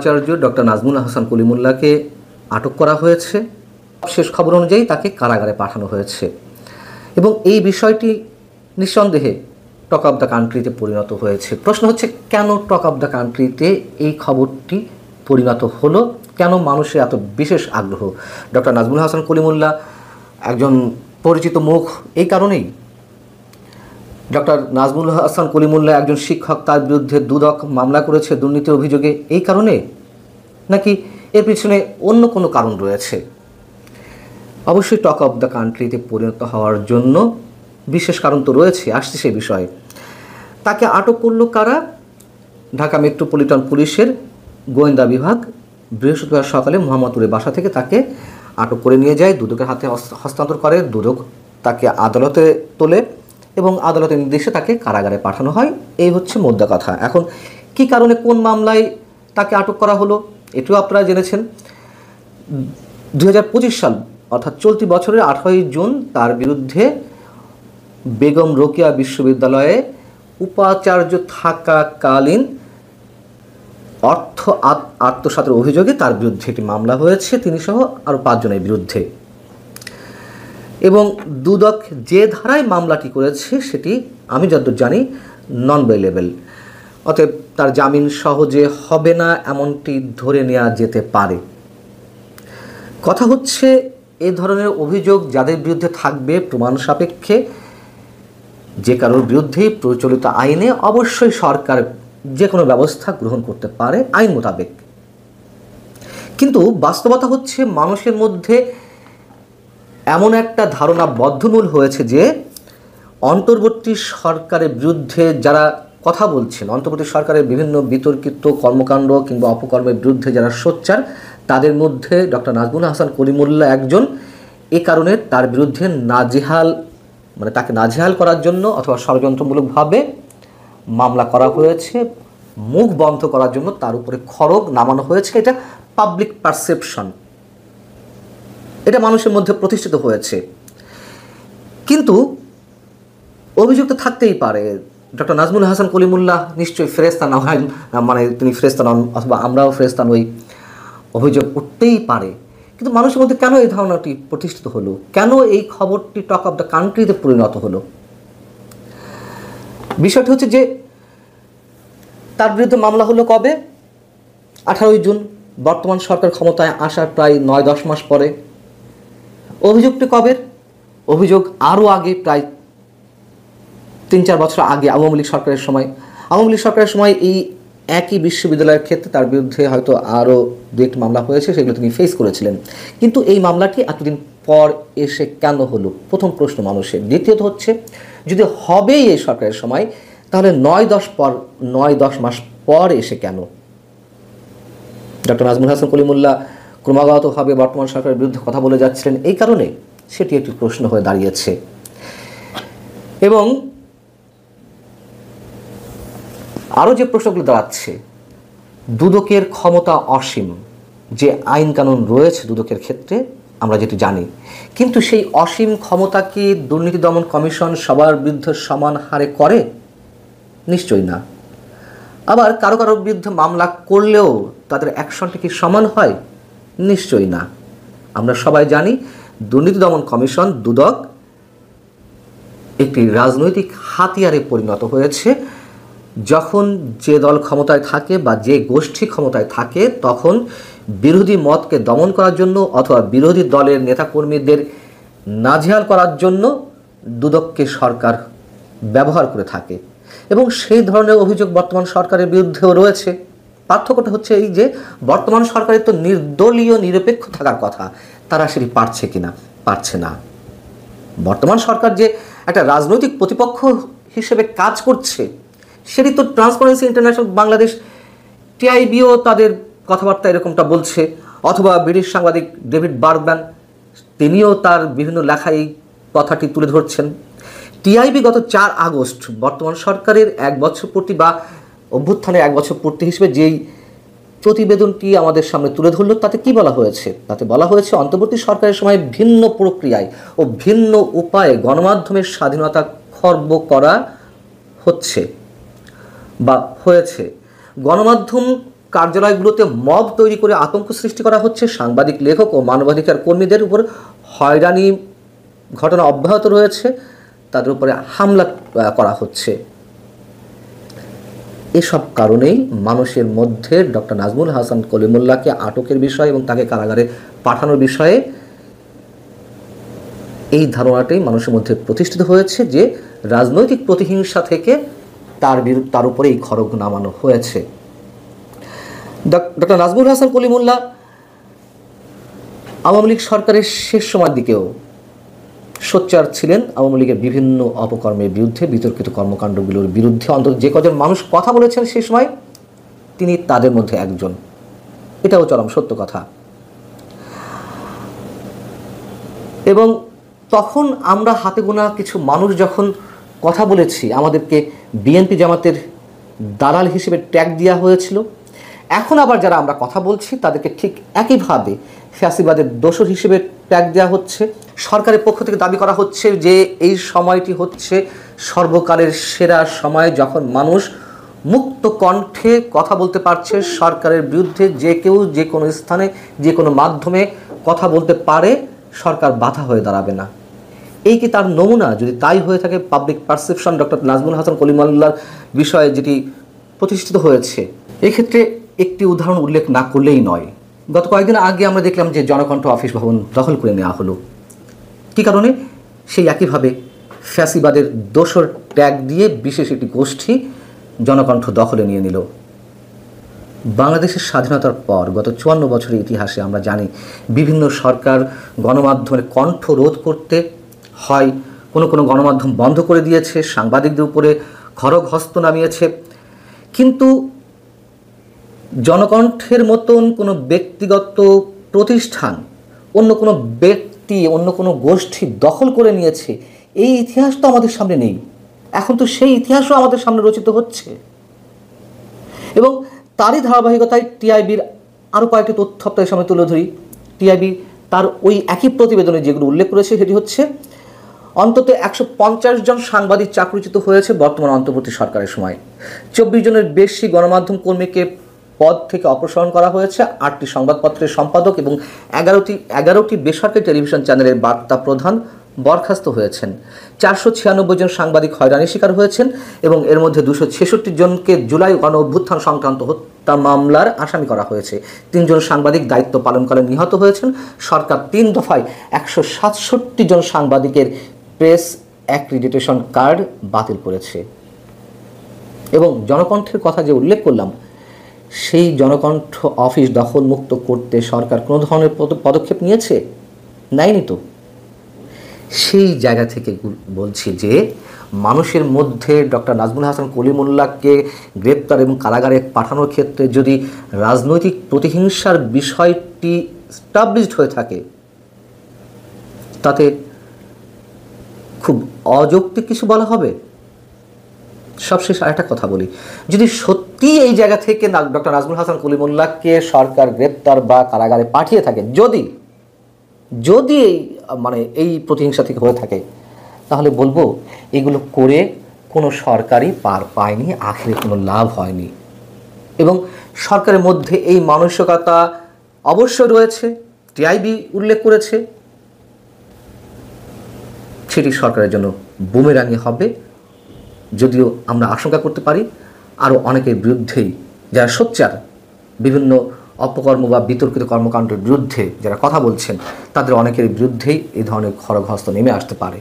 উপাচার্য ডক্টর নাজমুল হাসান কলিমুল্লাহকে আটক করা হয়েছে। শেষ খবর অনুযায়ী তাকে কারাগারে পাঠানো হয়েছে এবং এই বিষয়টি নিঃসন্দেহে টক অফ দ্য কান্ট্রিতে পরিণত হয়েছে। প্রশ্ন হচ্ছে, কেন টক অফ দ্য কান্ট্রিতে এই খবরটি পরিণত হলো? কেন মানুষের এত বিশেষ আগ্রহ? ডক্টর নাজমুল হাসান কলিমুল্লাহ একজন পরিচিত মুখ এই কারণেই। ডক্টর নাজমুল হাসান কলিমুল্লাহ একজন শিক্ষক, তার বিরুদ্ধে দুদক মামলা করেছে দুর্নীতির অভিযোগে, এই কারণে নাকি এর পিছনে অন্য কোনো কারণ রয়েছে? অবশ্যই টক অফ দ্য কান্ট্রিতে পরিণত হওয়ার জন্য বিশেষ কারণ তো রয়েছে, আসছে সেই বিষয়ে। তাকে আটক করলো কারা? ঢাকা মেট্রোপলিটন পুলিশের গোয়েন্দা বিভাগ বৃহস্পতিবার সকালে মোহাম্মদপুরের বাসা থেকে তাকে আটক করে নিয়ে যায়, দুদকের হাতে হস্তান্তর করে। দুদক তাকে আদালতে তোলে এবং আদালতের নির্দেশে তাকে কারাগারে পাঠানো হয়। এই হচ্ছে মোদ্দা কথা। এখন কি কারণে, কোন মামলায় তাকে আটক করা হলো এটিও আপনারা জেনেছেন। 2025 সাল অর্থাৎ চলতি বছরের 18 জুন তার বিরুদ্ধে বেগম রোকেয়া বিশ্ববিদ্যালয়ে উপাচার্য থাকাকালীন অর্থ আত্মসাতের অভিযোগে তার বিরুদ্ধে একটি মামলা হয়েছে, তিনি সহ আরও 5 জনের বিরুদ্ধে। এবং দুদক যে ধারায় মামলাটি করেছে সেটি আমি যতদূর জানি নন বেইলেবল, অতএব তার জামিন সহজে হবে না এমনটি ধরে নেওয়া যেতে পারে। কথা হচ্ছে, এ ধরনের অভিযোগ যাদের বিরুদ্ধে থাকবে প্রমাণ সাপেক্ষে যে কারোর বিরুদ্ধেই প্রচলিত আইনে অবশ্যই সরকার যে কোনো ব্যবস্থা গ্রহণ করতে পারে আইন মোতাবেক। কিন্তু বাস্তবতা হচ্ছে, মানুষের মধ্যে এমন একটা ধারণা বদ্ধমূল হয়েছে যে অন্তর্বর্তী সরকারের বিরুদ্ধে যারা কথা বলছেন, অন্তর্বর্তী সরকারের বিভিন্ন বিতর্কিত কর্মকাণ্ড কিংবা অপকর্মের বিরুদ্ধে যারা সোচ্চার, তাদের মধ্যে ডক্টর নাজমুল হাসান কলিমুল্লাহ একজন। এ কারণে তার বিরুদ্ধে তাকে নাজেহাল করার জন্য অথবা ষড়যন্ত্রমূলকভাবে মামলা করা হয়েছে, মুখ বন্ধ করার জন্য তার উপরে খড়গ নামানো হয়েছে। এটা পাবলিক পারসেপশন, এটা মানুষের মধ্যে প্রতিষ্ঠিত হয়েছে। কিন্তু অভিযুক্ত থাকতেই পারে। ডক্টর নাজমুল হাসান কলিমুল্লাহ নিশ্চয়ই ফেরেশতা না হয়, তিনি ফেরেশতা নন অথবা আমরাও ফেরেশতা নই, অভিযোগ উঠতেই পারে। কিন্তু মানুষের মধ্যে কেন এই ধারণাটি প্রতিষ্ঠিত হলো? কেন এই খবরটি টক অফ দ্য কান্ট্রিতে পরিণত হলো? বিষয়টি হচ্ছে যে তার বিরুদ্ধে মামলা হলো কবে? 18 জুন, বর্তমান সরকার ক্ষমতায় আসার প্রায় 9-10 মাস পরে। অভিযোগটি কবের? অভিযোগ আরও আগে, প্রায় 3-4 বছর আগে আওয়ামী লীগ সরকারের সময়। আওয়ামী লীগ সরকারের সময় এই একই বিশ্ববিদ্যালয়ের ক্ষেত্রে তার বিরুদ্ধে হয়তো আরও 2-1 মামলা হয়েছে, সেগুলো তিনি ফেস করেছিলেন। কিন্তু এই মামলাটি এতদিন পর এসে কেন হলো, প্রথম প্রশ্ন মানুষের। দ্বিতীয়ত হচ্ছে, যদি হবেই এই সরকারের সময়, তাহলে 9-10 মাস পর এসে কেন? ডক্টর নাজমুল হাসান কলিমুল্লাহ ক্রমাগতভাবে বর্তমান সরকারের বিরুদ্ধে কথা বলে যাচ্ছিলেন, এই কারণে সেটি একটি প্রশ্ন হয়ে দাঁড়িয়েছে। এবং আরও যে প্রশ্নগুলো দাঁড়াচ্ছে, দুদকের ক্ষমতা অসীম, যে আইন কানুন রয়েছে দুদকের ক্ষেত্রে আমরা যেটি জানি, কিন্তু সেই অসীম ক্ষমতা কি দুর্নীতি দমন কমিশন সবার বিরুদ্ধে সমান হারে করে? নিশ্চয়ই না। আবার কারো কারো বিরুদ্ধে মামলা করলেও তাদের অ্যাকশনটা কি সমান হয়? নিশ্চয়ই না। আমরা সবাই জানি দুর্নীতি দমন কমিশন, দুদক একটি রাজনৈতিক হাতিয়ারে পরিণত হয়েছে। যখন যে দল ক্ষমতায় থাকে বা যে গোষ্ঠী ক্ষমতায় থাকে, তখন বিরোধী মতকে দমন করার জন্য অথবা বিরোধী দলের নেতাকর্মীদের নাজেহাল করার জন্য দুদককে সরকার ব্যবহার করে থাকে। এবং সেই ধরনের অভিযোগ বর্তমান সরকারের বিরুদ্ধেও রয়েছে। পার্থক্যটা হচ্ছে এই যে, বর্তমান সরকারের তো নির্দলীয় নিরপেক্ষ থাকার কথা, তারা সেটি পারছে কিনা? পারছে না। বর্তমান সরকার যে একটা রাজনৈতিক প্রতিপক্ষ হিসেবে কাজ করছে, সেটি তো ট্রান্সপারেন্সি ইন্টারন্যাশনাল বাংলাদেশ, টিআইবিও তাদের কথাবার্তা এরকমটা বলছে, অথবা ব্রিটিশ সাংবাদিক ডেভিড বার্গম্যান তিনিও তার বিভিন্ন লেখায় এই কথাটি তুলে ধরছেন। টিআইবি গত 4 আগস্ট বর্তমান সরকারের 1 বছর পূর্তি বা অভ্যুত্থানের 1 বছর পূর্তি হিসেবে যেই প্রতিবেদনটি আমাদের সামনে তুলে ধরল, তাতে কি বলা হয়েছে? তাতে বলা হয়েছে, অন্তর্বর্তী সরকারের সময় ভিন্ন প্রক্রিয়ায় ও ভিন্ন উপায়ে গণমাধ্যমের স্বাধীনতা খর্ব করা হচ্ছে বা হয়েছে। গণমাধ্যম কার্যালয়গুলোতে মব তৈরি করে আতঙ্ক সৃষ্টি করা হচ্ছে, সাংবাদিক, লেখক ও মানবাধিকার কর্মীদের উপর হয়রানি ঘটনা অব্যাহত রয়েছে, তাদের উপরে হামলা করা হচ্ছে। এসব কারণেই মানুষের মধ্যে ডক্টর নাজমুল হাসান কলিমুল্লাহকে আটকের বিষয় এবং তাকে কারাগারে পাঠানোর বিষয়ে এই ধারণাটাই মানুষের মধ্যে প্রতিষ্ঠিত হয়েছে যে রাজনৈতিক প্রতিহিংসা থেকে তার উপরে এই খড়গ নামানো হয়েছে। ডক্টর নাজমুল হাসান কলিমুল্লাহ আওয়ামী লীগ সরকারের শেষ সময়ের দিকেও সোচ্চার ছিলেন আওয়ামী লীগের বিভিন্ন অপকর্মের বিরুদ্ধে, বিতর্কিত কর্মকাণ্ডগুলোর বিরুদ্ধে। অন্তত যে কজন মানুষ কথা বলেছেন সে সময় তিনি তাদের মধ্যে একজন, এটাও চরম সত্য কথা। এবং তখন আমরা হাতে গোনা কিছু মানুষ যখন কথা বলেছি, আমাদেরকে বিএনপি জামাতের দালাল হিসেবে ট্যাগ দেওয়া হয়েছিল। এখন আবার যারা আমরা কথা বলছি তাদেরকে ঠিক একইভাবে ফ্যাসিবাদের দোসর হিসেবে ট্যাগ দেওয়া হচ্ছে। সরকারের পক্ষ থেকে দাবি করা হচ্ছে যে এই সময়টি হচ্ছে সর্বকালের সেরা সময়, যখন মানুষ মুক্ত কণ্ঠে কথা বলতে পারছে সরকারের বিরুদ্ধে। যে কেউ যে কোনো স্থানে যে কোনো মাধ্যমে কথা বলতে পারে, সরকার বাধা হয়ে দাঁড়াবে না। এই কি তার নমুনা? যদি তাই হয়ে থাকে, public perception doctor Nazmul Hasan কলিমুল্লাহর বিষয়ে যেটি প্রতিষ্ঠিত হয়েছে, এক্ষেত্রে একটি উদাহরণ উল্লেখ না করলেই নয়। গত কয়েকদিন আগে আমরা দেখলাম যে জনকণ্ঠ অফিস ভবন দখল করে নেওয়া হলো। কী কারণে? সেই একইভাবে ফ্যাসিবাদের দোসর ট্যাগ দিয়ে বিশেষ একটি গোষ্ঠী জনকণ্ঠ দখলে নিয়ে নিল। বাংলাদেশের স্বাধীনতার পর গত 54 বছরের ইতিহাসে আমরা জানি বিভিন্ন সরকার গণমাধ্যমের কণ্ঠ রোধ করতে হয় কোনো কোনো গণমাধ্যম বন্ধ করে দিয়েছে, সাংবাদিকদের উপরে খড়গ হস্ত নামিয়েছে। কিন্তু জনকণ্ঠের মতন কোনো ব্যক্তিগত প্রতিষ্ঠান অন্য কোনো ব্যক্তি, অন্য কোনো গোষ্ঠী দখল করে নিয়েছে, এই ইতিহাস তো আমাদের সামনে নেই। এখন তো সেই ইতিহাসও আমাদের সামনে রচিত হচ্ছে। এবং তারই ধারাবাহিকতায় টিআইবির আরও কয়েকটি তথ্য আপনাদের সামনে তুলে ধরি। টিআইবি তার ওই একই প্রতিবেদনে যেগুলো উল্লেখ করেছে সেটি হচ্ছে অন্তত 150 জন সাংবাদিক চাকরিচ্যুত হয়েছে বর্তমান অন্তর্বর্তী সরকারের সময়। 24 জনের বেশি গণমাধ্যম কর্মীকে পদ থেকে অপসারণ করা হয়েছে। 8টি সংবাদপত্রের সম্পাদক এবং 11টি বেসরকারি টেলিভিশন চ্যানেলের বার্তা প্রধান বরখাস্ত হয়েছেন। 496 জন সাংবাদিক হয়রানির শিকার হয়েছেন এবং এর মধ্যে 266 জনকে জুলাই গণ অভ্যুত্থান সংক্রান্ত হত্যা মামলার আসামি করা হয়েছে। 3 জন সাংবাদিক দায়িত্ব পালনকালে নিহত হয়েছেন। সরকার 3 দফায় 167 জন সাংবাদিকের প্রেস অ্যাক্রিডিটেশন কার্ড বাতিল করেছে। এবং জনকণ্ঠের কথা যে উল্লেখ করলাম, সেই জনকণ্ঠ অফিস দখলমুক্ত করতে সরকার কোনো ধরনের পদক্ষেপ নিয়েছে? নেয়নি তো। সেই জায়গা থেকে বলছি যে মানুষের মধ্যে ডক্টর নাজমুল হাসান কলিমুল্লাহকে গ্রেপ্তার এবং কারাগারে পাঠানোর ক্ষেত্রে যদি রাজনৈতিক প্রতিহিংসার বিষয়টি স্টাবলিশড হয়ে থাকে, তাতে খুব অযৌক্তিক কিছু বলা হবে। সবশেষ আরেকটা কথা বলি, যদি সত্যি এই জায়গা থেকে ডক্টর নাজমুল হাসান কলিমুল্লাহকে সরকার গ্রেপ্তার বা কারাগারে পাঠিয়ে থাকে, যদি মানে এই প্রতিহিংসা থেকে হয়ে থাকে, তাহলে বলবো এগুলো করে কোনো সরকারই পার পায়নি, আখেরে কোনো লাভ হয়নি। এবং সরকারের মধ্যে এই মানসিকতা অবশ্যই রয়েছে, টিআইবি উল্লেখ করেছে, সেটি সরকারের জন্য বুমেরাঙি হবে। যদিও আমরা আশঙ্কা করতে পারি আরও অনেকের বিরুদ্ধেই, যারা সোচ্চার বিভিন্ন অপকর্ম বা বিতর্কিত কর্মকাণ্ডের বিরুদ্ধে যারা কথা বলছেন, তাদের অনেকের বিরুদ্ধেই এই ধরনের খড়গ হস্ত নেমে আসতে পারে।